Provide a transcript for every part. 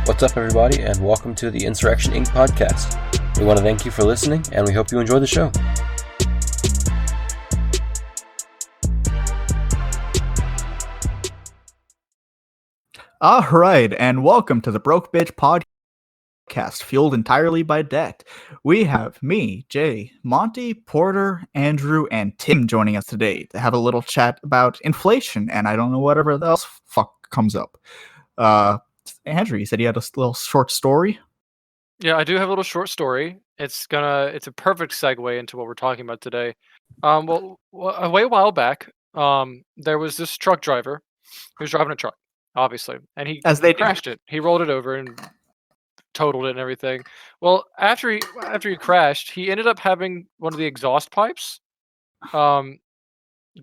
What's up, everybody, and welcome to the Insurrection Inc. podcast. We want to thank you for listening, and we hope you enjoy the show. All right, and welcome to the Broke Bitch podcast, fueled entirely by debt. We have me, Jay, Monty, Porter, Andrew, and Tim joining us today to have a little chat about inflation, and I don't know whatever else fuck comes up. Andrew, you said you had a little short story? Yeah, I do have a little short story. It's a perfect segue into what we're talking about today. A while back, there was this truck driver who was driving a truck, obviously, and he As they do. crashed it. He rolled it over and totaled it and everything. Well, after he crashed, he ended up having one of the exhaust pipes go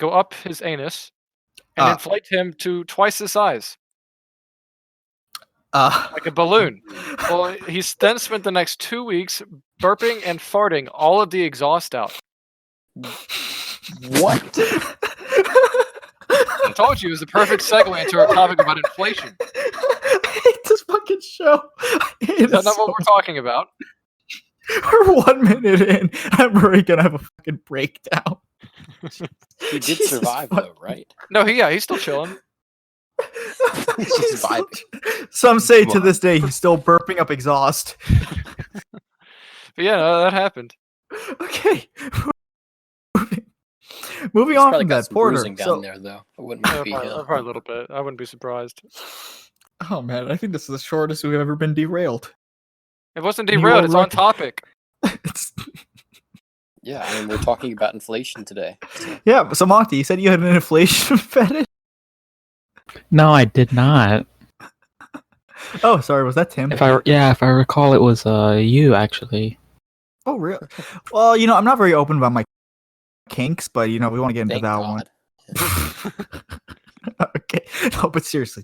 up his anus and inflate him to twice the size. Like a balloon. Well, he's then spent the next 2 weeks burping and farting all of the exhaust out. What? I told you it was the perfect segue into our topic about inflation. I hate this fucking show. Is that not what we're talking about? We're 1 minute in. I'm already gonna have a fucking breakdown. He did survive, though, right? No, he's still chilling. He's just vibing. Some say to this day he's still burping up exhaust. But yeah, no, that happened. Okay. Moving on from that, Porter. Down there, though. It wouldn't be probably a little bit. I wouldn't be surprised. Oh man, I think this is the shortest we've ever been derailed. It wasn't derailed. It's on topic. Yeah, I mean, we're talking about inflation today. So. Yeah, so Monty, you said you had an inflation fetish? No, I did not. Oh, sorry, was that Tim? If I recall, it was you actually. Oh, really? Well, I'm not very open about my kinks, but we want to get into that one. Okay, no, but seriously.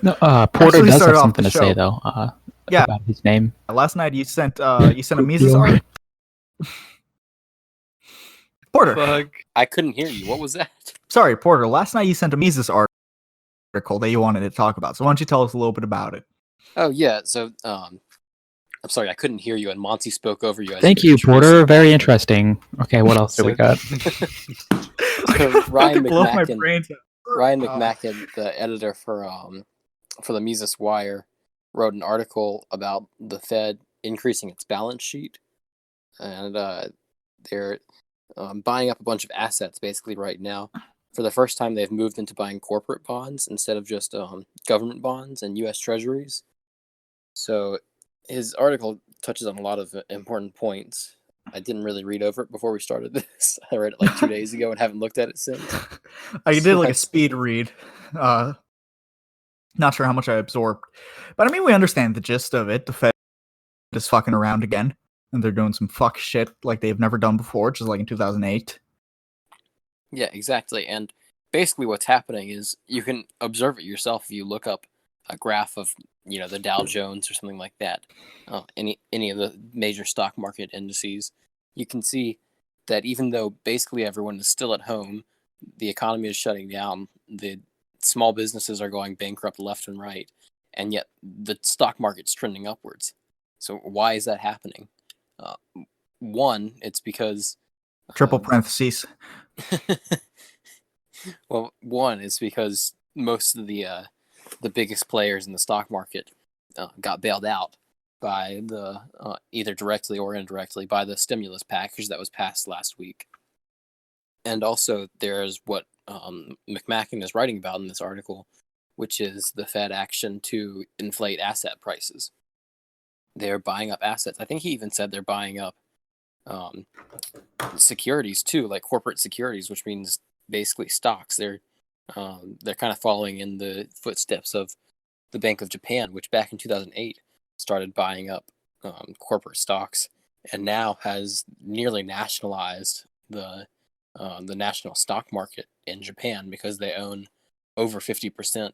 No, Porter does have something to say though. About his name. Last night you sent a Mises article. Porter. Fuck. I couldn't hear you. What was that? Sorry, Porter. Last night you sent a Mises article that you wanted to talk about. So why don't you tell us a little bit about it? Oh yeah. So I'm sorry, I couldn't hear you, and Monty spoke over you. Thank you, Porter. Very interesting. Okay, what else do we got? So Ryan McMacken, the editor for the Mises Wire, wrote an article about the Fed increasing its balance sheet, and they're buying up a bunch of assets basically right now. For the first time, they've moved into buying corporate bonds instead of just government bonds and U.S. Treasuries. So his article touches on a lot of important points. I didn't really read over it before we started this. I read it like 2 days ago and haven't looked at it since. I did like a speed read. Not sure how much I absorbed. But I mean, we understand the gist of it. The Fed is fucking around again. And they're doing some fuck shit like they've never done before, just like in 2008. Yeah, exactly. And basically what's happening is you can observe it yourself if you look up a graph of, the Dow Jones or something like that, any of the major stock market indices. You can see that even though basically everyone is still at home, the economy is shutting down, the small businesses are going bankrupt left and right, and yet the stock market's trending upwards. So why is that happening? One, it's because... Triple parentheses. Well, one is because most of the biggest players in the stock market got bailed out by the either directly or indirectly by the stimulus package that was passed last week. And also there's what McMacken is writing about in this article, which is the Fed action to inflate asset prices. They're buying up assets. I think he even said they're buying up securities too, like corporate securities, which means basically stocks. They're kind of following in the footsteps of the Bank of Japan, which back in 2008 started buying up corporate stocks, and now has nearly nationalized the national stock market in Japan because they own over 50%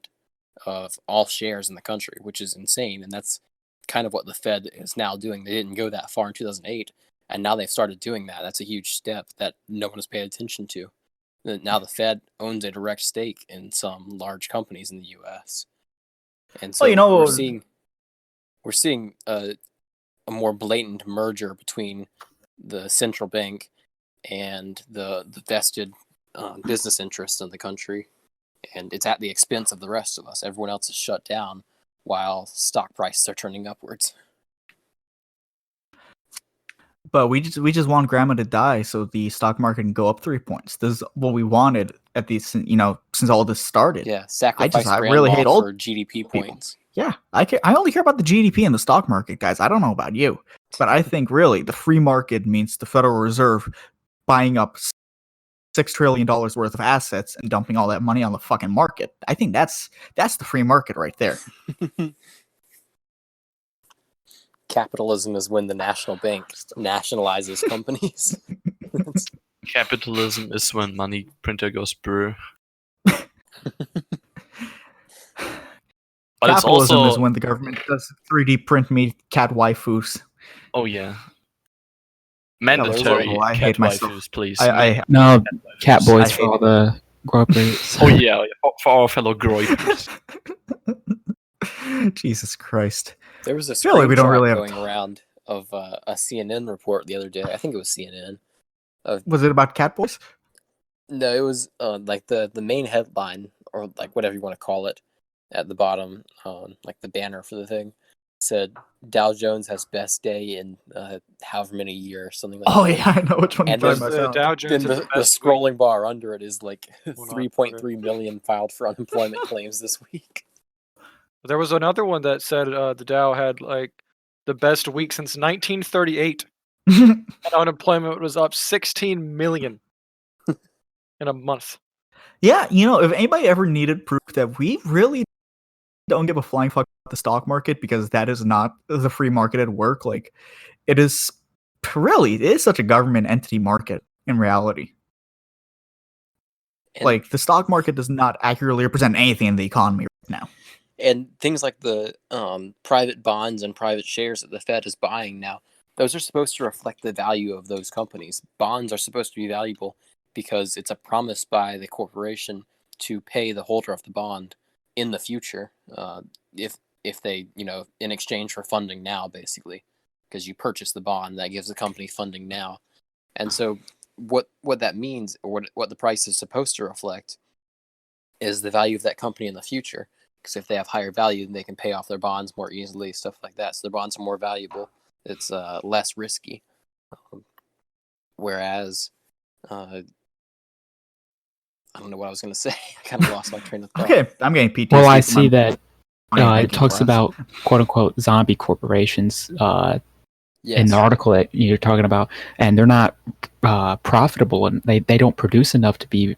of all shares in the country, which is insane. And that's kind of what the Fed is now doing. They didn't go that far in 2008, and now they've started doing that. That's a huge step that no one has paid attention to. Now the Fed owns a direct stake in some large companies in the U.S. And so we're seeing we're seeing a more blatant merger between the central bank and the vested business interests in the country, and it's at the expense of the rest of us. Everyone else is shut down while stock prices are turning upwards. But we just want grandma to die so the stock market can go up 3 points. This is what we wanted at these, since all this started. Yeah, sacrifice I really hate for GDP points. Yeah, I only care about the GDP and the stock market, guys. I don't know about you, but I think really the free market means the Federal Reserve buying up $6 trillion worth of assets and dumping all that money on the fucking market. I think that's the free market right there. Capitalism is when the national bank nationalizes companies. Capitalism is when money printer goes brr. But Capitalism it's also is when the government does 3D print me cat waifus. Oh yeah. Mandatory I cat hate myself. waifus, please. No, cat boys I for hate all the gropers. Oh yeah, for our fellow groypers. Jesus Christ. There was a Really, we don't really have going around of a CNN report the other day. I think it was CNN. Was it about cat boys? No, it was like the main headline, or like whatever you want to call it, at the bottom, like the banner for the thing, said Dow Jones has best day in however many years, something like that. Oh yeah, I know which one you're And talking The about. Dow Jones then has the best scrolling bar under it is like Hold on, 3.3 million filed for unemployment claims this week. There was another one that said the Dow had like the best week since 1938, and unemployment was up 16 million in a month. Yeah, if anybody ever needed proof that we really don't give a flying fuck about the stock market because that is not the free market at work, like it is such a government entity market in reality. And, like the stock market does not accurately represent anything in the economy right now. And things like the private bonds and private shares that the Fed is buying now, those are supposed to reflect the value of those companies. Bonds are supposed to be valuable because it's a promise by the corporation to pay the holder of the bond in the future, if they, in exchange for funding now, basically, because you purchase the bond, that gives the company funding now. And so what that means, or what the price is supposed to reflect, is the value of that company in the future. Because if they have higher value, then they can pay off their bonds more easily, stuff like that. So their bonds are more valuable. It's less risky. Whereas, I don't know what I was going to say. I kind of lost my train of thought. Okay, I'm getting PTSD. Well, I see that it talks class. about quote unquote zombie corporations Yes. in the article that you're talking about, and they're not profitable, and they don't produce enough to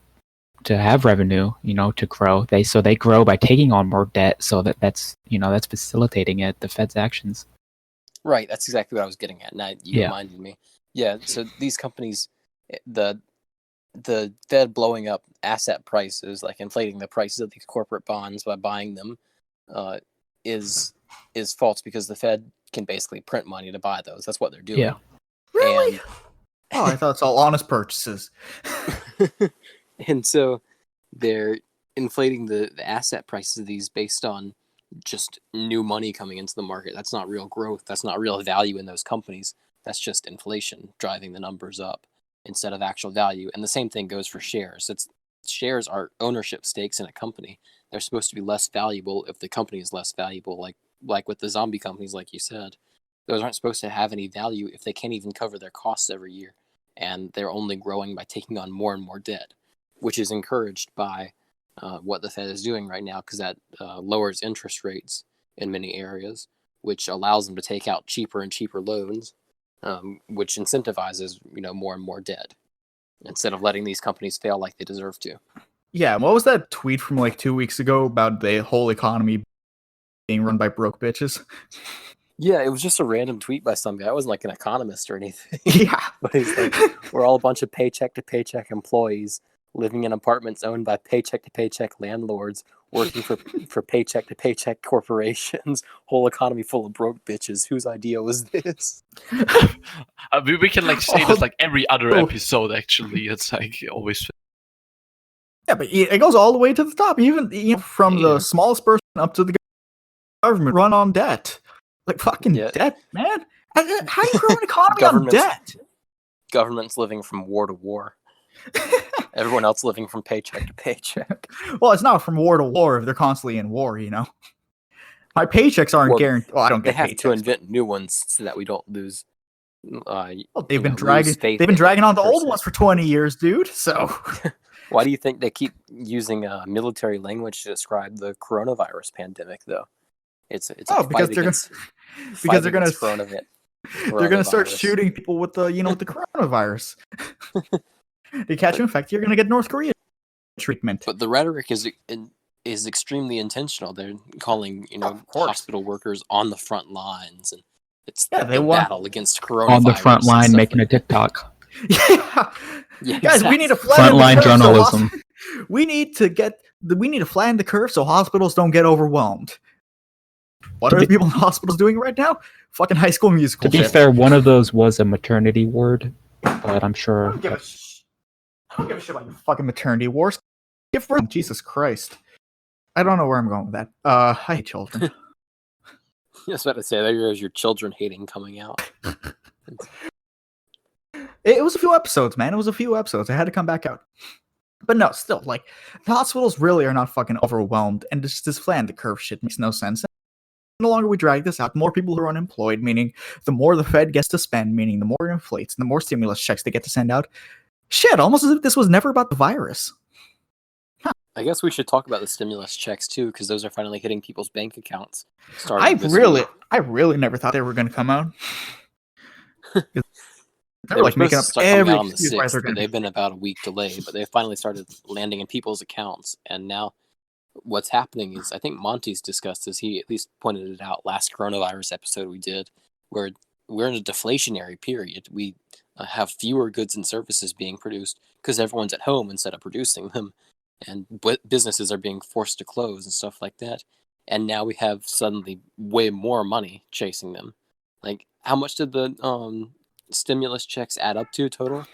have revenue, to grow. They grow by taking on more debt, so that's facilitating it, the Fed's actions. Right, that's exactly what I was getting at. Now you Yeah. reminded me. Yeah, so these companies, the Fed blowing up asset prices, like inflating the prices of these corporate bonds by buying them, is false because the Fed can basically print money to buy those. That's what they're doing. Yeah. Really? Oh, I thought it's all honest purchases. And so they're inflating the asset prices of these based on just new money coming into the market. That's not real growth. That's not real value in those companies. That's just inflation driving the numbers up instead of actual value. And the same thing goes for shares. Shares are ownership stakes in a company. They're supposed to be less valuable if the company is less valuable. Like with the zombie companies, like you said, those aren't supposed to have any value if they can't even cover their costs every year. And they're only growing by taking on more and more debt, which is encouraged by what the Fed is doing right now, because that lowers interest rates in many areas, which allows them to take out cheaper and cheaper loans, which incentivizes more and more debt instead of letting these companies fail like they deserve to. Yeah, what was that tweet from like 2 weeks ago about the whole economy being run by broke bitches? Yeah, it was just a random tweet by some guy. I wasn't like an economist or anything. Yeah. But he's like, we're all a bunch of paycheck to paycheck employees living in apartments owned by paycheck to paycheck landlords, working for paycheck to paycheck corporations, whole economy full of broke bitches. Whose idea was this? We can say this like every other episode, actually. It's like always. Yeah, but it goes all the way to the top, even from the smallest person up to the government run on debt. Like fucking Yeah. debt, man. How do you grow an economy on Governments- debt? Government's living from war to war. Everyone else living from paycheck to paycheck. Well, it's not from war to war if they're constantly in war, you know. My paychecks aren't Well, guaranteed. Well, I don't They get have paychecks. to invent new ones so that we don't lose. Well, you they've been know, dragging. lose faith They've been in dragging on the old person. ones for 20 years, dude. So Why do you think they keep using military language to describe the coronavirus pandemic, though? It's a because fight they're against, because they're gonna coronavirus. they're gonna start shooting people with the with the coronavirus. They catch you infected, you're gonna get North Korea treatment. But the rhetoric is extremely intentional. They're calling Of course. hospital workers on the front lines, and it's Yeah, the they want- battle against coronavirus. On the front and line stuff making a like that. TikTok. Yeah. Yeah, Guys, we need to exactly. flatten the Frontline curve so journalism. we need to flatten the curve so hospitals don't get overwhelmed. What To are be- the people in hospitals doing right now? Fucking High School Musical To be shit. fair, one of those was a maternity ward, but I'm I sure. don't give a shit about your fucking maternity wars. Give birth. Jesus Christ. I don't know where I'm going with that. I hate children. I was about to say, there's your children hating coming out. It was a few episodes, man. It was a few episodes. I had to come back out. But no, still, like, the hospitals really are not fucking overwhelmed, and this flatten the curve shit makes no sense. The longer we drag this out, the more people who are unemployed, meaning the more the Fed gets to spend, meaning the more it inflates, and the more stimulus checks they get to send out. Shit, almost as if this was never about the virus. I guess we should talk about the stimulus checks too, because those are finally hitting people's bank accounts. I starting this really, week. I really never thought they were going to come out. They They were were like making up supposed to start coming every out on the excuse why 6th, they're but going to. they've been about a week delayed. But they finally started landing in people's accounts, and now what's happening is, I think Monty's discussed this. He at least pointed it out last coronavirus episode we did, where we're in a deflationary period. We have fewer goods and services being produced because everyone's at home instead of producing them, and businesses are being forced to close and stuff like that. And now we have suddenly way more money chasing them. Like, how much did the stimulus checks add up to total?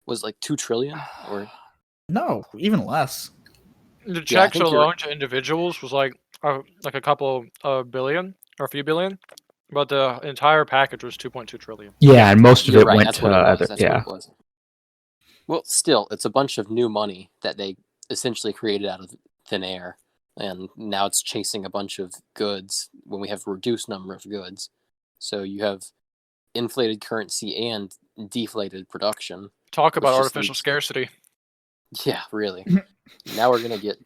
Was it like 2 trillion or? No, even less. The I checks think you're- alone to individuals was like a couple billion or a few billion, but the entire package was 2.2 trillion. Yeah, and most of You're it right. went That's to what it was. other. That's Yeah, what it was. Well, still, it's a bunch of new money that they essentially created out of thin air, and now it's chasing a bunch of goods when we have a reduced number of goods. So you have inflated currency and deflated production. Talk about just artificial leads- scarcity. Yeah, really. Now we're gonna get,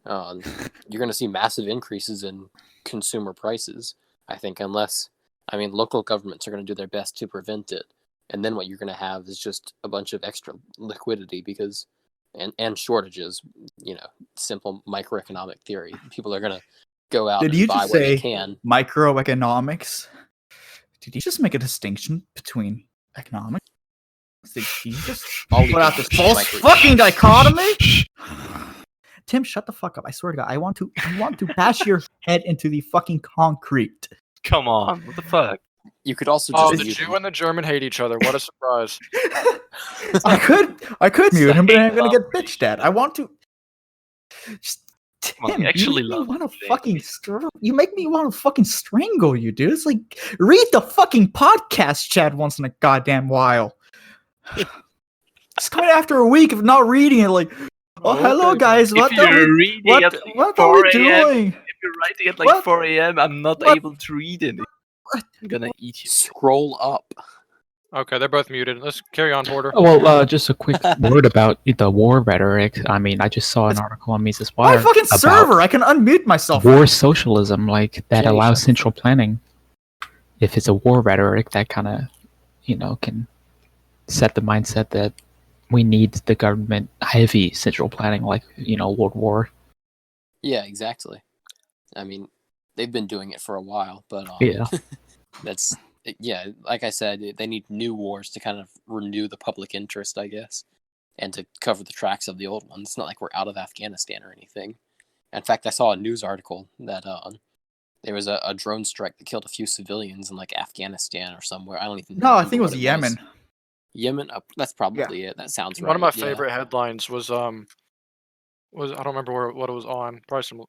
you're gonna see massive increases in consumer prices. I think, unless, local governments are gonna do their best to prevent it, and then what you're gonna have is just a bunch of extra liquidity because, and shortages. Simple microeconomic theory. People are gonna go out Did and you buy just what they say can. microeconomics? Did you just make a distinction between economics? Did you just All put out this economics false is fucking dichotomy? Tim, shut the fuck up! I swear to God, I want to bash your head into the fucking concrete. Come on, what the fuck? You could also Oh, just the mute Jew him. and the German hate each other. What a surprise! I could mute him, but I'm gonna hate get bitched at. I want to. Just, Well, Tim, I actually you make me love want to Blade. fucking you make me want to fucking strangle you, dude. It's like read the fucking podcast chat once in a goddamn while. Just coming after a week of not reading it, like, oh hello Okay. guys, what If are you're we, reading what, at like what are 4 we a.m., doing? if you're writing at like What? 4 a.m., I'm not What? able to read it. I'm gonna eat you. Scroll up. Okay, they're both muted. Let's carry on, Porter. Oh, well, just a quick word about the war rhetoric. I just saw an article on Mises My Wire fucking about server, I can unmute myself. war socialism, like that Jay, allows shut the central planning. If it's a war rhetoric, that kind of, can set the mindset that we need the government heavy central planning, like World War. Yeah, exactly. They've been doing it for a while, but Yeah. that's like I said, they need new wars to kind of renew the public interest, I guess, and to cover the tracks of the old ones. It's not like we're out of Afghanistan or anything. In fact, I saw a news article that there was a drone strike that killed a few civilians in like Afghanistan or somewhere. I don't even No, I remember think it was what Yemen. Yemen? That's probably it. That sounds right. One of my yeah. favorite headlines was I don't remember what it was on. Probably some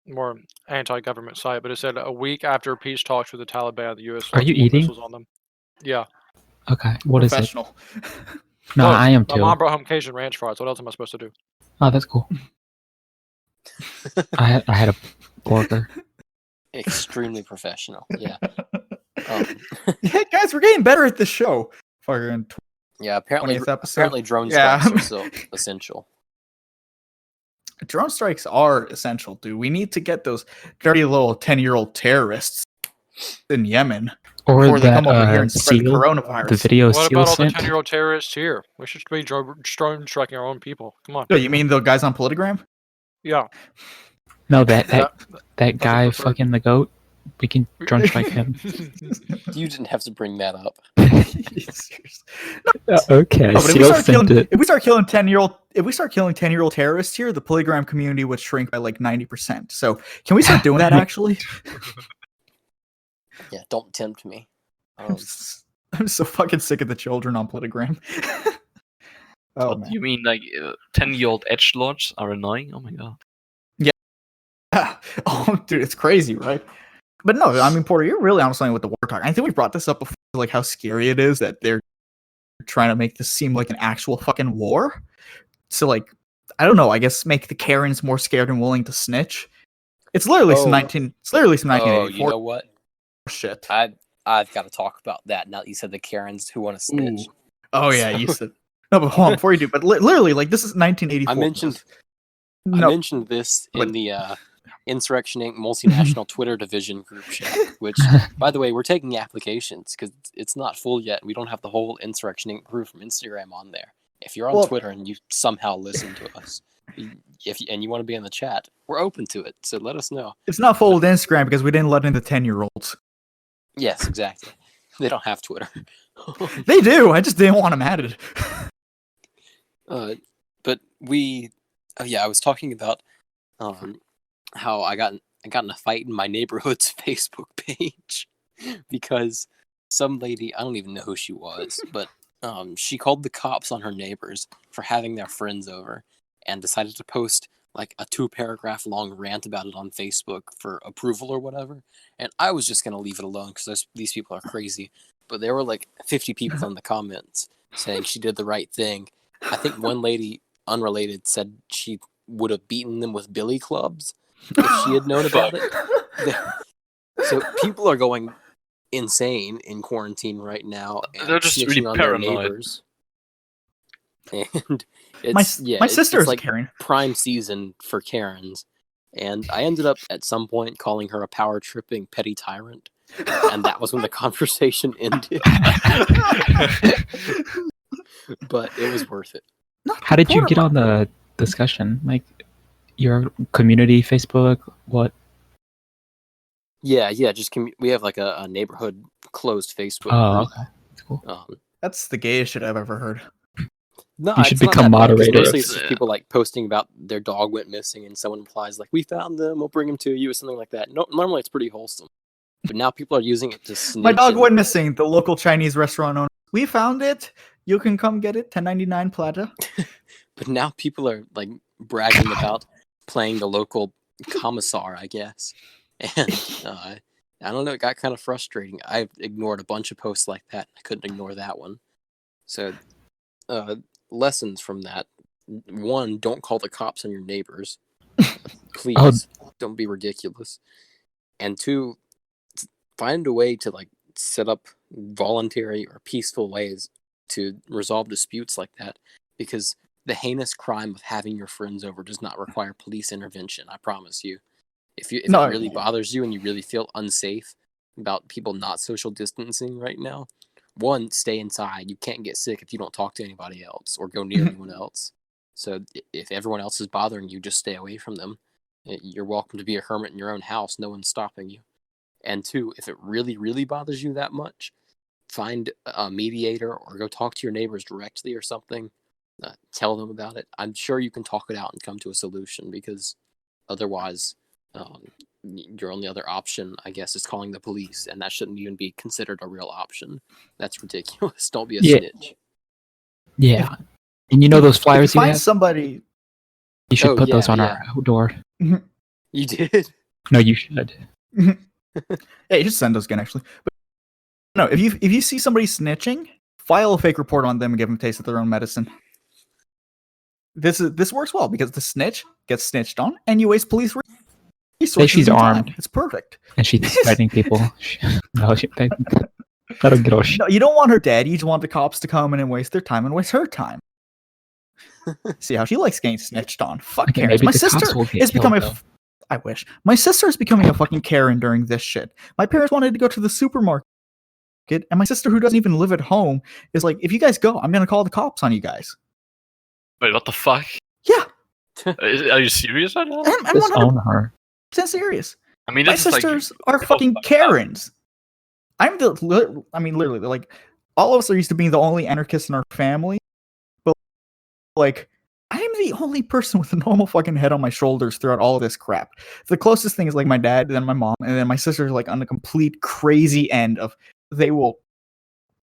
more anti-government site, but it said a week after peace talks with the Taliban, the U.S. Are launched you more eating? missiles on them. Yeah. Okay. What is it? Professional. No, Look, I am my too. mom brought home Cajun ranch fries. What else am I supposed to do? Oh, that's cool. I had a burger. Extremely professional. Yeah. Yeah, guys, we're getting better at this show. Fucking Yeah. Apparently, 20th episode. apparently, drone Yeah. strikes are still essential. Drone strikes are essential, dude. We need to get those dirty little 10-year-old terrorists in Yemen Or before they come over here that and spread the seal, coronavirus. the video What seal about all the sent. 10-year-old terrorists here? We should be drone striking our own people. Come on. Oh, you mean the guys on Politigram? Yeah. No, that That's guy preferred. fucking the goat. We can drone strike him. You didn't have to bring that up. Okay, No, but seal sent it. if we start killing 10-year-old terrorists here, the Polygram community would shrink by like 90%. So can we start doing that actually? Yeah. Don't tempt me. I'm so fucking sick of the children on Polygram. Oh What, man. you mean like 10-year-old edgelords are annoying? Oh my god. Oh dude, it's crazy, right? But no, I mean, Porter, you're really on something with the war talk. I think we brought this up before, like how scary it is that they're trying to make this seem like an actual fucking war. So, like, I don't know. I guess make the Karens more scared and willing to snitch. It's literally some 1984 Oh, you know what? shit. I've got to talk about that now that you said the Karens who want to snitch. Ooh. Oh yeah, you said. No, but hold on before you do. But literally, like, this is 1984. I mentioned this in But- the Insurrection Inc. multinational Twitter division group chat, which, by the way, we're taking applications because it's not full yet. We don't have the whole Insurrection Inc. group from Instagram on there. If you're on Twitter and you somehow listen to us, and you want to be in the chat, we're open to it. So let us know. It's not full with Instagram because we didn't let in the 10-year-olds. Yes, exactly. They don't have Twitter. They do. I just didn't want them added. But I was talking about how I got in a fight in my neighborhood's Facebook page because some lady, I don't even know who she was, but she called the cops on her neighbors for having their friends over and decided to post like a 2-paragraph long rant about it on Facebook for approval or whatever. And I was just going to leave it alone because these people are crazy. But there were like 50 people in the comments saying she did the right thing. I think one lady, unrelated, said she would have beaten them with billy clubs if she had known about it. So people are going insane in quarantine right now. And They're just really snitching on their paranoid. neighbors. And My it's sister is like Karen. prime season for Karens. And I ended up at some point calling her a power tripping petty tyrant. And that was when the conversation ended. But it was worth it. How did you get on the discussion? Like your community Facebook? What? Yeah. Just we have like a neighborhood closed Facebook Oh, group. okay. That's cool. That's the gayest shit I've ever heard. No, You should it's not become that bad, 'cause moderator. Mostly it's just people like posting about their dog went missing, and someone replies like, "We found them. We'll bring them to you," or something like that. No, normally it's pretty wholesome, but now people are using it to snitch. My dog and- went missing. The local Chinese restaurant owner. We found it. You can come get it. 10.99 platter. But now people are like bragging about playing the local commissar, I guess. And I don't know, it got kind of frustrating. I've ignored a bunch of posts like that. I couldn't ignore that one. So, lessons from that: 1, don't call the cops on your neighbors. Please, don't be ridiculous. And 2, find a way to like set up voluntary or peaceful ways to resolve disputes like that, because the heinous crime of having your friends over does not require police intervention. I promise you. If it really bothers you and you really feel unsafe about people not social distancing right now, 1, stay inside. You can't get sick if you don't talk to anybody else or go near anyone else. So if everyone else is bothering you, just stay away from them. You're welcome to be a hermit in your own house. No one's stopping you. And 2, if it really, really bothers you that much, find a mediator or go talk to your neighbors directly or something. Tell them about it. I'm sure you can talk it out and come to a solution, because otherwise your only other option, I guess, is calling the police, and that shouldn't even be considered a real option. That's ridiculous. Don't be a snitch. Yeah. And you know those flyers you Find have? somebody. You should put those on our door. You did? No, you should. Yeah, you just send us again, actually. But no, if you see somebody snitching, file a fake report on them and give them a taste of their own medicine. This works well because the snitch gets snitched on, and you waste police resources. she's and time. armed. It's perfect. And she's threatening people. No, I don't get all shit. No, you don't want her dead. You just want the cops to come in and waste their time and waste her time. See how she likes getting snitched on. Fuck Okay, Karens. maybe My the cops sister will get is becoming. killed, I wish my sister is becoming a fucking Karen during this shit. My parents wanted to go to the supermarket, and my sister, who doesn't even live at home, is like, "If you guys go, I'm gonna call the cops on you guys." Wait, what the fuck? Yeah, Are you serious right now? I'm Just 100% own her. serious. I mean, My this is sisters like are fucking Karens. Literally, like, all of us are used to being the only anarchists in our family, but like, I am the only person with a normal fucking head on my shoulders throughout all of this crap. The closest thing is like my dad, then my mom, and then my sister's like on the complete crazy end of they will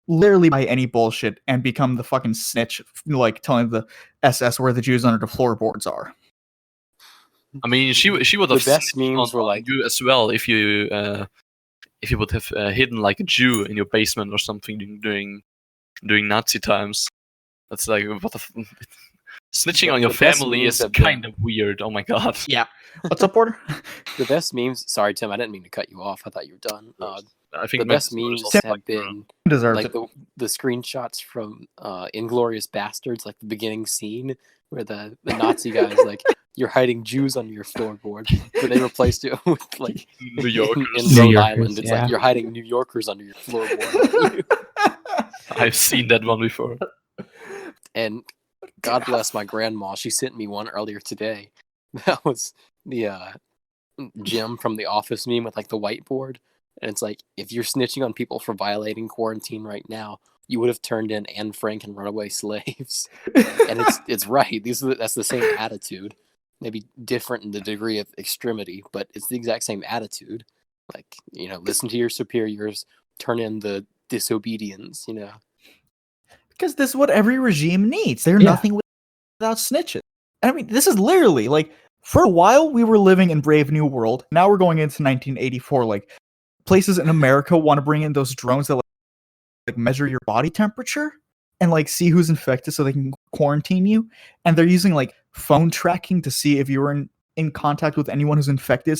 literally buy any bullshit and become the fucking snitch, like telling the SS where the Jews under the floorboards are. I mean, she would have The best snitched memes on were like- you as well if you would have hidden like a Jew in your basement or something during Nazi times. That's like what the snitching on your The best family memes is have been- kind of weird. Oh my god. Yeah. What's up, Porter? The best memes. Sorry, Tim. I didn't mean to cut you off. I thought you were done. I think The my best sister was memes also have like, been Deserves like it. the screenshots from Inglorious Bastards, like the beginning scene where the Nazi guys like, "You're hiding Jews under your floorboard," but they replaced it with like New Yorkers. in New Rhode Yorkers, Island. It's yeah. like, "You're hiding New Yorkers under your floorboard." I've seen that one before. And God bless my grandma. She sent me one earlier today. That was the Jim from The Office meme with like the whiteboard. And it's like, if you're snitching on people for violating quarantine right now, you would have turned in Anne Frank and Runaway Slaves. And it's right. That's the same attitude. Maybe different in the degree of extremity, but it's the exact same attitude. Like, listen to your superiors, turn in the disobedience, Because this is what every regime needs. They're Yeah. nothing without snitches. I mean, this is literally like, for a while we were living in Brave New World. Now we're going into 1984. Like, places in America want to bring in those drones that like measure your body temperature and like see who's infected so they can quarantine you. And they're using like phone tracking to see if you were in contact with anyone who's infected.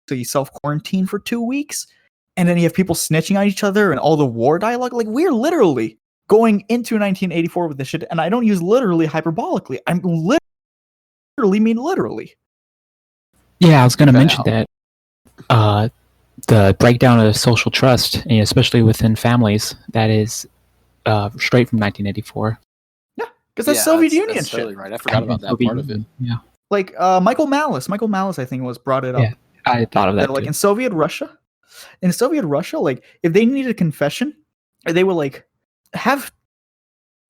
So you self-quarantine for 2 weeks. And then you have people snitching on each other and all the war dialogue. Like, we're literally going into 1984 with this shit. And I don't use literally hyperbolically. I'm literally mean literally. Yeah, I was going to Cut mention out. that the breakdown of social trust, especially within families, that is straight from 1984. Because that's Soviet Union that's shit. totally right. I forgot about that Soviet part of it. Union, Yeah, Like Michael Malice, I think, was brought it up. Yeah, I thought of that Like too. in Soviet Russia, like if they needed a confession, they would like have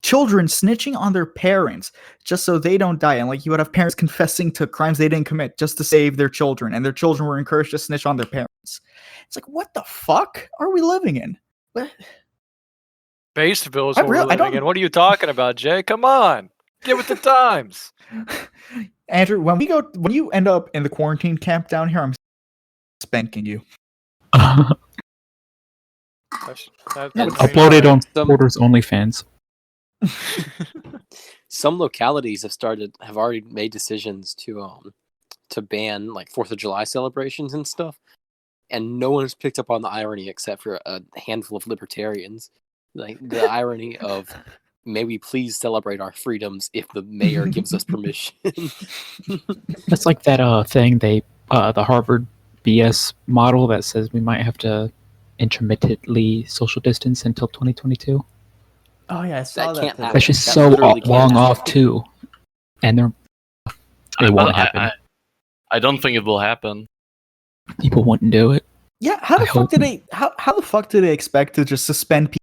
children snitching on their parents just so they don't die, and like you would have parents confessing to crimes they didn't commit just to save their children, and their children were encouraged to snitch on their parents. It's like, what the fuck are we living in? What? Baseville is I what we're real- I living don't- in. What are you talking about, Jay? Come on, get with the times. Andrew, when you end up in the quarantine camp down here, I'm spanking you. Uploaded on Some- Porter's OnlyFans. Some localities have already made decisions to ban like 4th of July celebrations and stuff, and no one has picked up on the irony except for a handful of libertarians. Like the irony of, may we please celebrate our freedoms if the mayor gives us permission. That's like that thing the Harvard BS model that says we might have to intermittently social distance until 2022. Oh yeah, I saw That can't that. happen. That's just That so literally can't long happen. off too, and it won't happen. I don't think it will happen. People wouldn't do it. Yeah, how the I fuck hope- did they? How the fuck did they expect to just suspend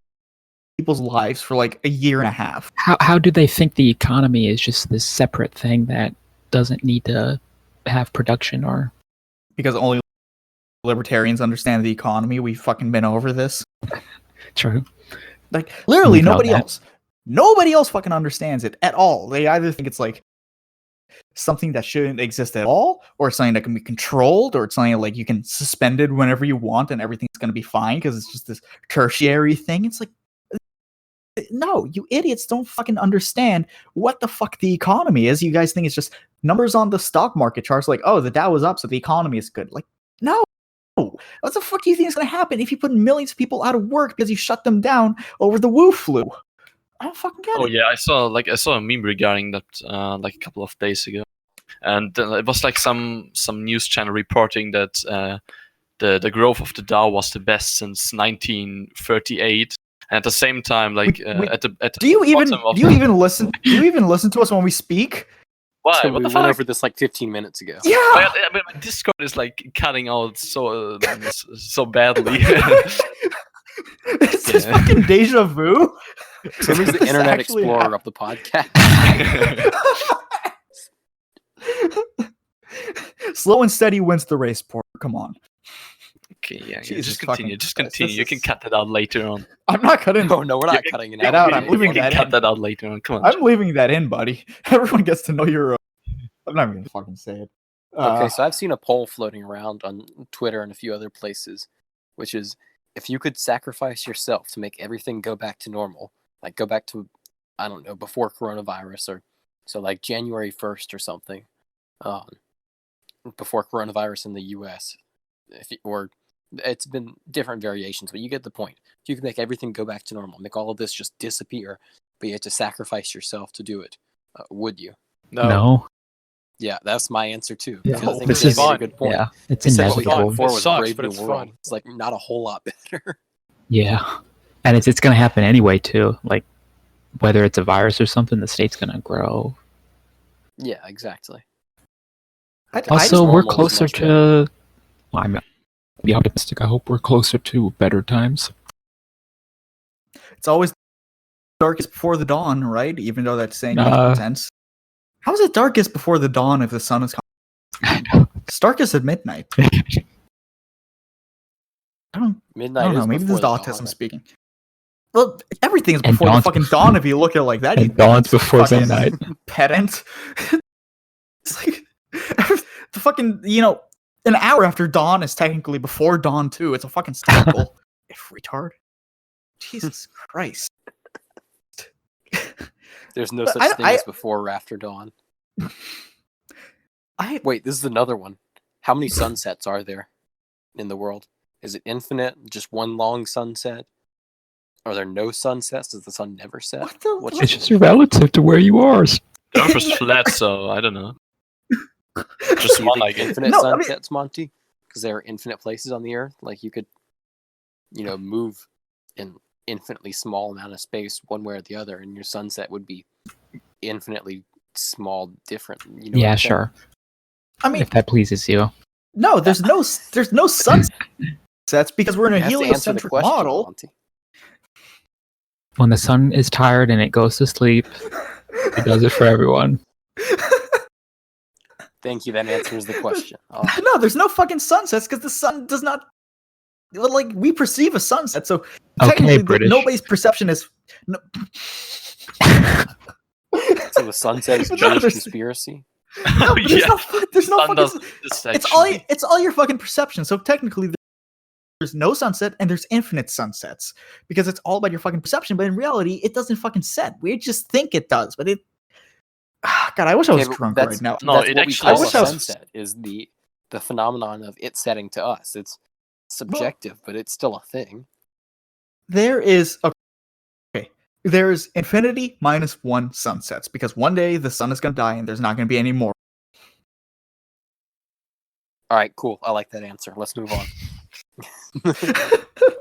people's lives for like a year and a half? How do they think the economy is just this separate thing that doesn't need to have production or? Because only libertarians understand the economy. We've fucking been over this. True. Like literally We found nobody that. else. Nobody else fucking understands it at all. They either think it's like something that shouldn't exist at all, or something that can be controlled, or it's something like you can suspend it whenever you want and everything's going to be fine because it's just this tertiary thing. It's like, no, you idiots don't fucking understand what the fuck the economy is. You guys think it's just numbers on the stock market charts, like, oh, the Dow is up, so the economy is good. Like, no. What the fuck do you think is going to happen if you put millions of people out of work because you shut them down over the Wu flu? I don't fucking get it. Oh yeah, I saw a meme regarding that like a couple of days ago, and it was like some news channel reporting that the growth of the Dow was the best since 1938. And at the same time, like at the do you even listen? Do you even listen to us when we speak? Why? So What we the went fuck? over this like 15 minutes ago. Yeah. I mean, my Discord is like cutting out so badly. It's this fucking deja vu. Tim is the This Internet actually Explorer of the podcast. Slow and steady wins the race, Porter. Come on. Okay, yeah, Jesus just continue. fucking Just Christ, continue. this You can is- cut that out later on. I'm not cutting. No, we're not You- cutting it that out. out, I'm leaving You can that cut in. that out later on. Come on. I'm leaving that in, buddy. Everyone gets to know you're. I'm not even gonna fucking say it. Okay, so I've seen a poll floating around on Twitter and a few other places, which is if you could sacrifice yourself to make everything go back to normal, like go back to, I don't know, before coronavirus, or so like January 1st or something, before coronavirus in the US, or it's been different variations, but you get the point. If you could make everything go back to normal, make all of this just disappear, but you have to sacrifice yourself to do it, would you? No. Yeah, that's my answer too. Yeah, Because I think this Jay is- made a good point. Yeah, it's He said what we had inevitable. before It was sucks, Brave but New it's World. fun. It's like not a whole lot better. Yeah, and it's going to happen anyway too. Like whether it's a virus or something, the state's going to grow. Yeah, exactly. Also, normal we're is closer much to. Well, I'm be optimistic. I hope we're closer to better times. It's always darkest before the dawn, right? Even though that's saying Uh, sense. How is it darkest before the dawn if the sun is I know. It's darkest at midnight? I don't Midnight know. is Maybe this is before the the autism dawn. speaking. Well, everything is And before the dawn's fucking before- dawn if you look at it like that. And you dawn's before fucking midnight. pedant. It's like the fucking, an hour after dawn is technically before dawn too. It's a fucking cycle. If retard. Jesus Christ. There's no But such thing as before or after dawn. Wait, this is another one. How many sunsets are there in the world? Is it infinite? Just one long sunset? Are there no sunsets? Does the sun never set? What the What's fuck? It's just relative to where you are. The Earth is flat, so I don't know. Just Do you one, think I guess. infinite No, I mean- sunsets, Monty? Because there are infinite places on the Earth. Like you could, move in infinitely small amount of space one way or the other, and your sunset would be infinitely small, different. You know what Yeah, I'm saying? sure. I mean, If that pleases you. no, there's no sunsets because we're in a You have to answer the heliocentric question, model. Monty. When the sun is tired and it goes to sleep, it does it for everyone. Thank you. That answers the question. All right. No, there's no fucking sunsets because the sun does not. Well, like we perceive a sunset, so Okay, technically British. nobody's perception is. No, So the sunset is No, Jewish there's- conspiracy. no, but there's no Sun fucking. doesn't exist, It's actually. all your fucking perception. So technically, there's no sunset and there's infinite sunsets because it's all about your fucking perception. But in reality, it doesn't fucking set. We just think it does, but it. God, I wish I was Okay, but drunk that's- right now. No, That's it what we actually- I call a wish I was- sunset. Is the phenomenon of it setting to us. It's subjective, but it's still a thing. There is okay. There's infinity minus one sunsets because one day the sun is gonna die and there's not gonna be any more. All right, cool. I like that answer. Let's move on.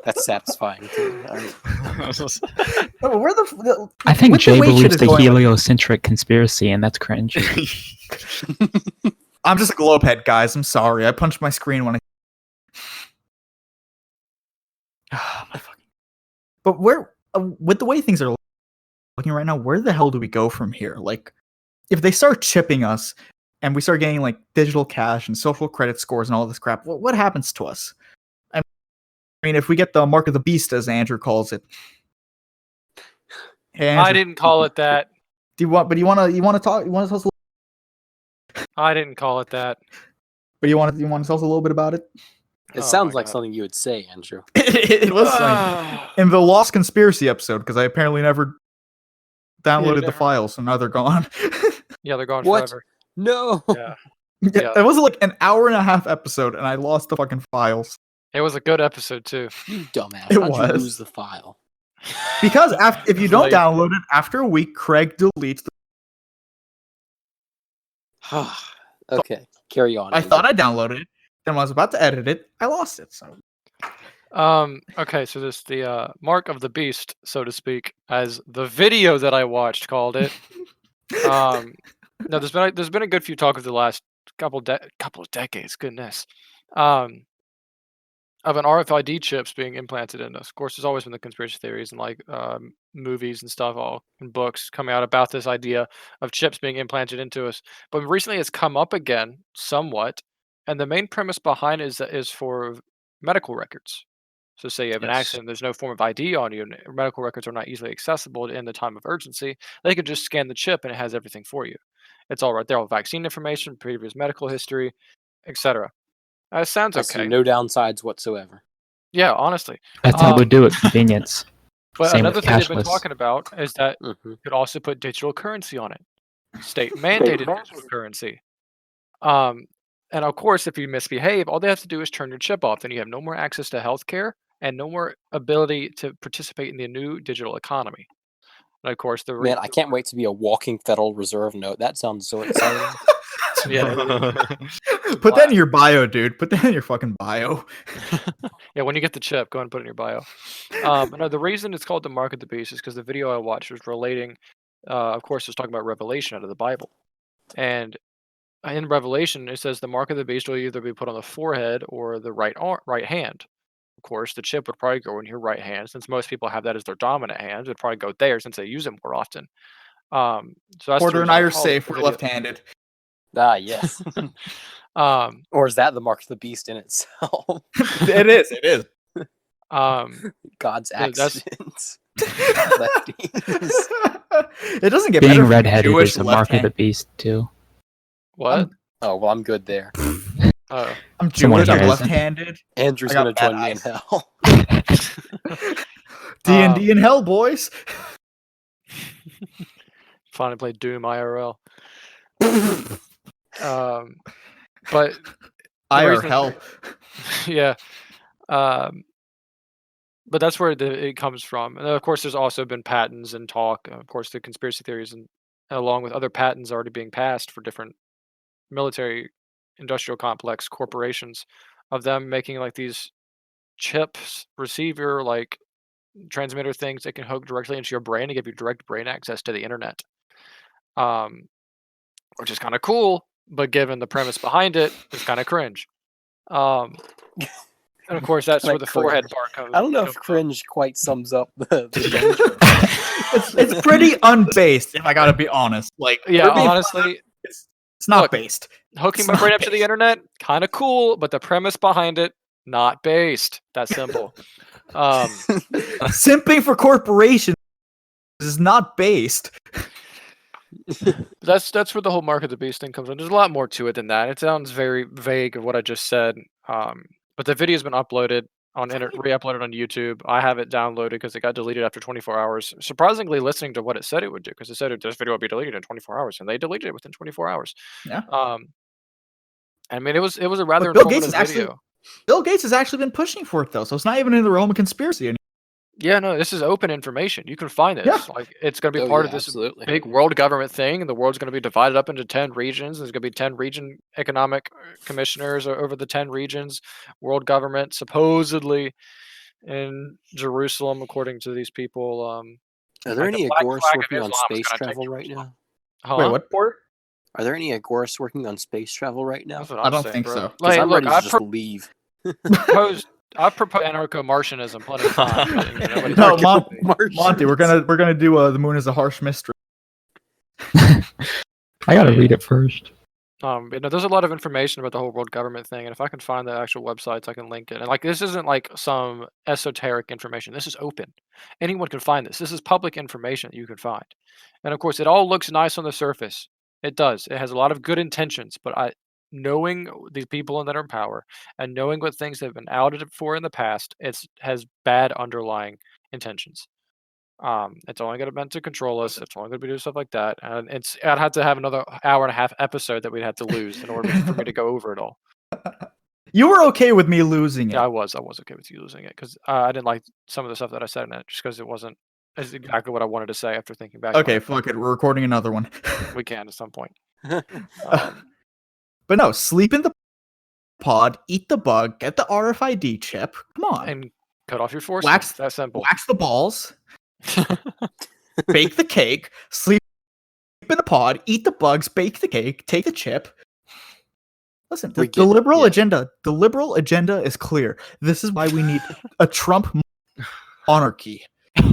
That's satisfying. Too. All right. Oh, where the I think with the Jay way shit believes is the going- heliocentric conspiracy, and that's cringe. I'm just a globe head, guys. I'm sorry. I punched my screen when I. My fucking. But where, with the way things are looking right now, where the hell do we go from here? Like, if they start chipping us, and we start getting like digital cash and social credit scores and all this crap, what happens to us? I mean, if we get the mark of the beast, as Andrew calls it. Hey, I Andrew, didn't call it that. Do you want? But you want to talk? You want to tell us I didn't call it that. But you want to tell us a little bit about it? It Oh sounds my like God. something you would say, Andrew. It was funny. In the Lost Conspiracy episode, because I apparently never downloaded the never- files, so now they're gone. Yeah, they're gone What? forever. No. Yeah. Yeah. It was like an hour and a half episode, and I lost the fucking files. It was a good episode too. You dumbass. It How'd you was. lose the file? Because if you don't Like- download it, after a week, Craig deletes the. Okay, carry on. I Andrew. thought I downloaded it. Then when I was about to edit it, I lost it. So Okay, so this the mark of the beast, so to speak, as the video that I watched called it. No, there's been a good few talk of the last couple of decades, goodness, of an RFID chips being implanted in us. Of course, there's always been the conspiracy theories and like movies and stuff, all and books coming out about this idea of chips being implanted into us. But recently, it's come up again somewhat, and the main premise behind it is for medical records. So, say you have an Yes. accident, there's no form of ID on you, and medical records are not easily accessible in the time of urgency. They could just scan the chip, and it has everything for you. It's all right there, all vaccine information, previous medical history, etc. It sounds I see okay. no downsides whatsoever. Yeah, honestly. That's how we Um, do it. Convenience. But Same another with thing they've been cashless. talking about is that Mhm. you could also put digital currency on it, state mandated digital currency. And of course, if you misbehave, all they have to do is turn your chip off. Then you have no more access to healthcare and no more ability to participate in the new digital economy. And of course, Man, I can't wait to be a walking Federal Reserve note. That sounds so exciting. Yeah, put that in your bio, dude. Put that in your fucking bio. yeah. When you get the chip, go and put it in your bio. No, the reason it's called the Mark of the Beast is because the video I watched was relating. Of course, it was talking about Revelation out of the Bible, and in Revelation it says the Mark of the Beast will either be put on the forehead or the right hand. Of course, the chip would probably go in your right hand, since most people have that as their dominant hand. It would probably go there since they use it more often. So that's the Porter and reason I are called it safe. the We're video. left-handed. Ah, yes. Um, Or is that the mark of the beast in itself? It is. It is. God's Yeah, that's- accidents. Lefties. It doesn't get better Being if you're redheaded Jewish, is a mark of the left-handed. beast too. what? Oh, well, I'm good there. I'm Someone Jewish. I'm here isn't. left-handed. Andrew's I got going to bad join me in eyes. hell. D&D in hell, boys. Finally played Doom IRL. But I are reason- hell. yeah. But that's where it comes from. And of course, there's also been patents and talk. Of course, the conspiracy theories, and along with other patents already being passed for different military industrial complex corporations, of them making like these chips, receiver, like transmitter things that can hook directly into your brain and give you direct brain access to the internet. Which is kind of cool, but given the premise behind it, it's kind of cringe. And of course, that's Kinda where the forehead cringe. part comes. I don't know if comes from. cringe quite sums up the danger. It's pretty unbased, if I gotta be honest. Like, Yeah, we're being- honestly, it's not Look, based. hooking it's my brain not up to the based. internet, kind of cool, but the premise behind it, not based. That simple. Simping for corporations is not based. That's where the whole mark of the beast thing comes in. There's a lot more to it than that. It sounds very vague of what I just said. But the video's been uploaded on re-uploaded on YouTube. I have it downloaded because it got deleted after 24 hours. Surprisingly, listening to what it said it would do, because it said this video would be deleted in 24 hours, and they deleted it within 24 hours. Yeah. I mean, it was a rather But Bill Gates informative is actually- video. Bill Gates has actually been pushing for it, though, so it's not even in the realm of conspiracy anymore. Yeah, no, this is open information. You can find this. Yeah. Like, it's going to be Oh, part yeah, of this absolutely. big world government thing, and the world's going to be divided up into 10 regions. There's going to be 10 region economic commissioners over the 10 regions. World government supposedly in Jerusalem, according to these people. Are there Like the any black agorists flag of working on Islam is space gonna take travel right Jerusalem. now? Huh? Wait, what, Porter? Are there any agorists working on space travel right now? That's what I I'm don't saying, think bro. so. 'Cause Like, I'm look, ready to just leave. I've proposed anarcho-Martianism plenty of times. and nobody No, likes it. Monty, we're gonna do the moon is a harsh mistress. I gotta read it first. But no, there's a lot of information about the whole world government thing, and if I can find the actual websites, I can link it. And like, this isn't like some esoteric information. This is open. Anyone can find this. This is public information that you can find. And of course, it all looks nice on the surface. It does. It has a lot of good intentions, but knowing these people that are in power and knowing what things have been outed for in the past, has bad underlying intentions. It's only gonna meant to control us. It's only gonna be doing stuff like that, and I'd have to have another hour and a half episode that we'd have to lose in order for me to go over it all. You were okay with me losing it. Yeah, I was okay with you losing it because I didn't like some of the stuff that I said in it, just because it wasn't exactly what I wanted to say after thinking back. Okay, fuck it. We're recording another one. We can at some point. But no, sleep in the pod, eat the bug, get the RFID chip. Come on. And cut off your force. Wax- That simple. Wax the balls, bake the cake, sleep in the pod, eat the bugs, bake the cake, take the chip. Listen, the liberal agenda is clear. This is why we need a Trump monarchy.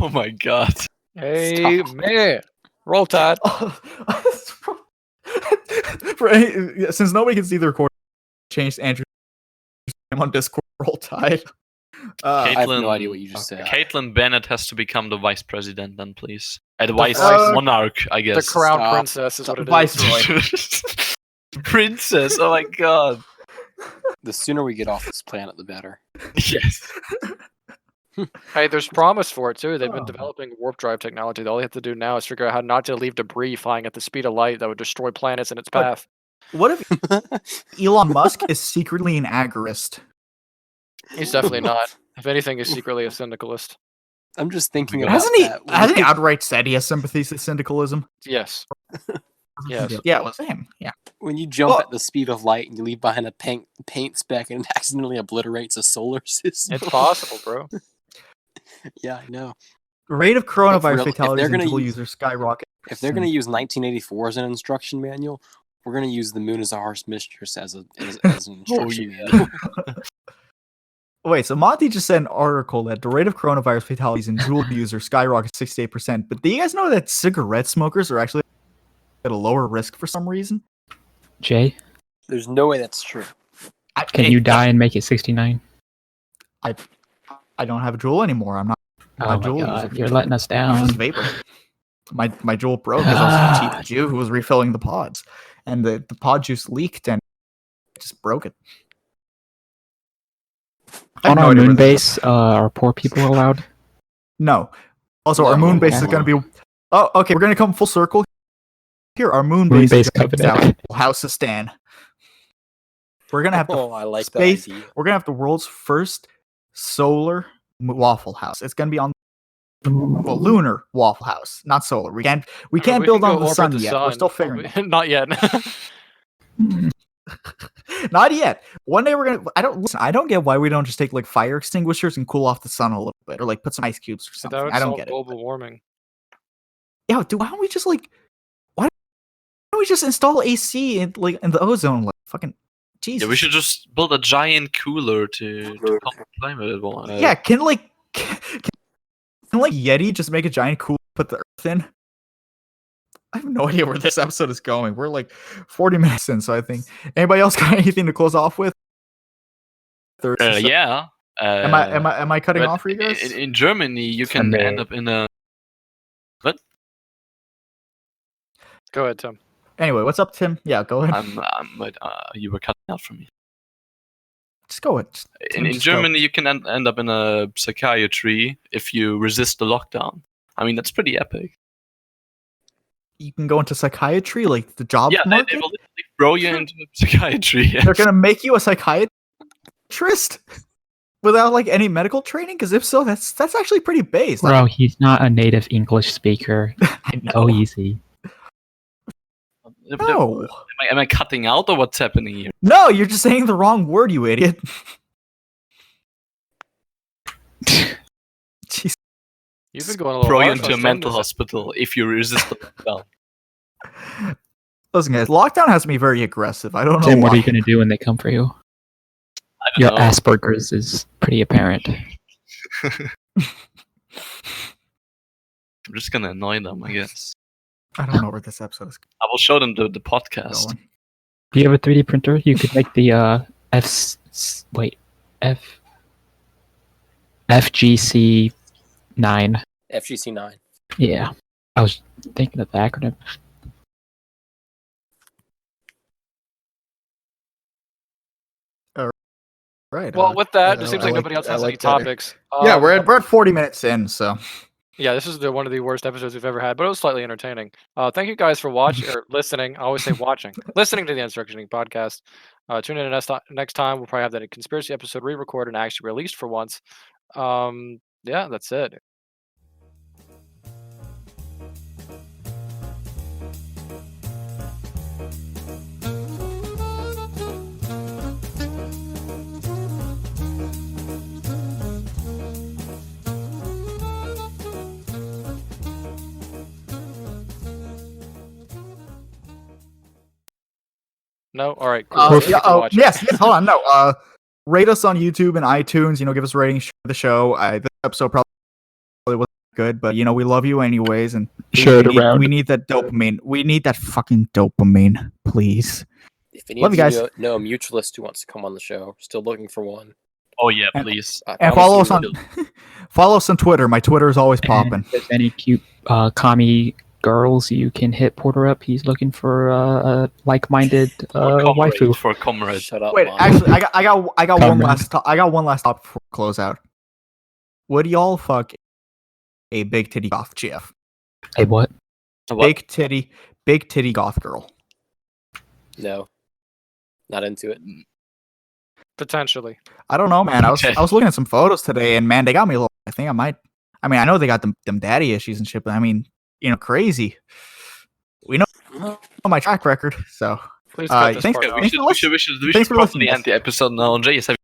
Oh my god. Hey man, roll tide. Since nobody can see the recording, changed Andrew's name on Discord. Roll Tide. I have no idea what you just said. Caitlyn Bennett has to become the vice president, then please. vice- Monarch, I The guess. crown Stop. princess is what it is. Viceroy. Princess. Oh my god. The sooner we get off this planet, the better. Yes. Hey, there's promise for it too. They've been Oh. developing warp drive technology. All they have to do now is figure out how not to leave debris flying at the speed of light that would destroy planets in its But- path. What if Elon Musk is secretly an agorist? He's definitely not. If anything, he's secretly a syndicalist. I'm just thinking Yeah. about Hasn't that. he outright said he has sympathies to syndicalism? Yes. Yes. Yeah, it was him. Yeah. When you jump Well- at the speed of light and you leave behind a paint speck and it accidentally obliterates a solar system. It's possible, bro. Yeah, I know. Rate of But for coronavirus real, if fatalities they're and gonna dual use- users skyrocket. If they're going to use 1984 as an instruction manual, we're going to use the moon as a harsh mistress as an instruction manual. Wait, so Monty just said an article that the rate of coronavirus fatalities in dual users skyrockets 68%. But do you guys know that cigarette smokers are actually at a lower risk for some reason? Jay, There's no way that's true. can you die and make it 69? I don't have a Juul anymore. I'm not. Oh my Juul god, user. you're letting us I'm down. just vapor. My Juul broke because I was a cheap Jew who was refilling the pods, and the pod juice leaked and just broke it. I have On no our idea moon where this- base, are poor people allowed? No. Also, our No, moon base is okay. going to be. Oh, okay. We're going to come full circle here. Our moon Moon base base is going to covenant. House of Stan. We're going to have the Oh, I like space- that idea. We're gonna have the world's first solar Waffle House. It's gonna be on lunar Waffle House, not solar. We can't We build can on go the orbit sun yet. We're sun. still figuring it. Not yet. out. Not yet. One day we're gonna. I don't get why we don't just take like fire extinguishers and cool off the sun a little bit, or like put some ice cubes or something. That would I don't solve get it. global warming. Yeah, dude. Why don't we just like? Why don't we just install AC in the ozone? Like fucking. Jesus. Yeah, we should just build a giant cooler to pump the climate. Yeah, can Yeti just make a giant cool put the earth in? I have no idea where this episode is going. We're like 40 minutes in, so I think anybody else got anything to close off with? Or is this- Yeah. Am I cutting but off for you guys? In Germany, you can Someday. end up in a. Go ahead, Tim. Anyway, what's up, Tim? Yeah, go ahead. But you were cutting out for me. Just go ahead. Tim, In just go. Germany, you can end up in a psychiatry if you resist the lockdown. I mean, that's pretty epic. You can go into psychiatry, like the job Yeah, they market. will literally throw you into psychiatry. They're gonna make you a psychiatrist without like any medical training. Because if so, that's actually pretty base. Like, Bro, he's not a native English speaker. I Go know. easy. No, Am I cutting out or what's happening here? no, you're just saying the wrong word, you idiot. Jeez. You've been going a little Throw you harsh into a on mental Tim this- hospital if you resist the lockdown. Listen, guys, lockdown has me very aggressive. I don't know Tim, why. what are you gonna do when they come for you? I Your don't know. Asperger's is pretty apparent. I'm just gonna annoy them, I guess. I don't know where this episode is I will show them the podcast. going. Do you have a 3D printer? You could make the FGC 9. FGC 9. Yeah, I was thinking of the acronym. Right. Well, with that, it I seems like like- nobody else I has like any that. topics. Yeah, we're at 40 minutes in, so Yeah, this is one of the worst episodes we've ever had, but it was slightly entertaining. Thank you guys for watching or listening. I always say watching, listening to the Insurrection Inc. podcast. Tune in next time. We'll probably have that conspiracy episode re-recorded and actually released for once. Yeah, that's it. No, all right, cool. Let's get to watching. yes. Hold on. No. Rate us on YouTube and iTunes. Give us a rating, share the show. This episode probably wasn't good, but we love you anyways, and Share it around. we need that dopamine. We need that fucking dopamine, please. If any Love of you guys. know a mutualist who wants to come on the show, still looking for one. Oh yeah, And- please. I And promise follow you us will. on follow us on Twitter. My Twitter is always popping. If there's any cute commie girls, you can hit Porter up. He's looking for a like-minded For comrade, waifu. for comrade. Shut up. Wait, Mom. actually, I got one Comrade. last. I got one last topic before we close out. Would y'all fuck a big titty goth GF? Hey, what? What? Big titty goth girl. No, not into it. Potentially. I don't know, man. I was looking at some photos today, and man, they got me a little. I think I might. I mean, I know they got them daddy issues and shit, but I mean, crazy. We know my track record, so Please cut this thanks- part out. thanks for We should Thanks for probably listening, end the episode now. Jay is having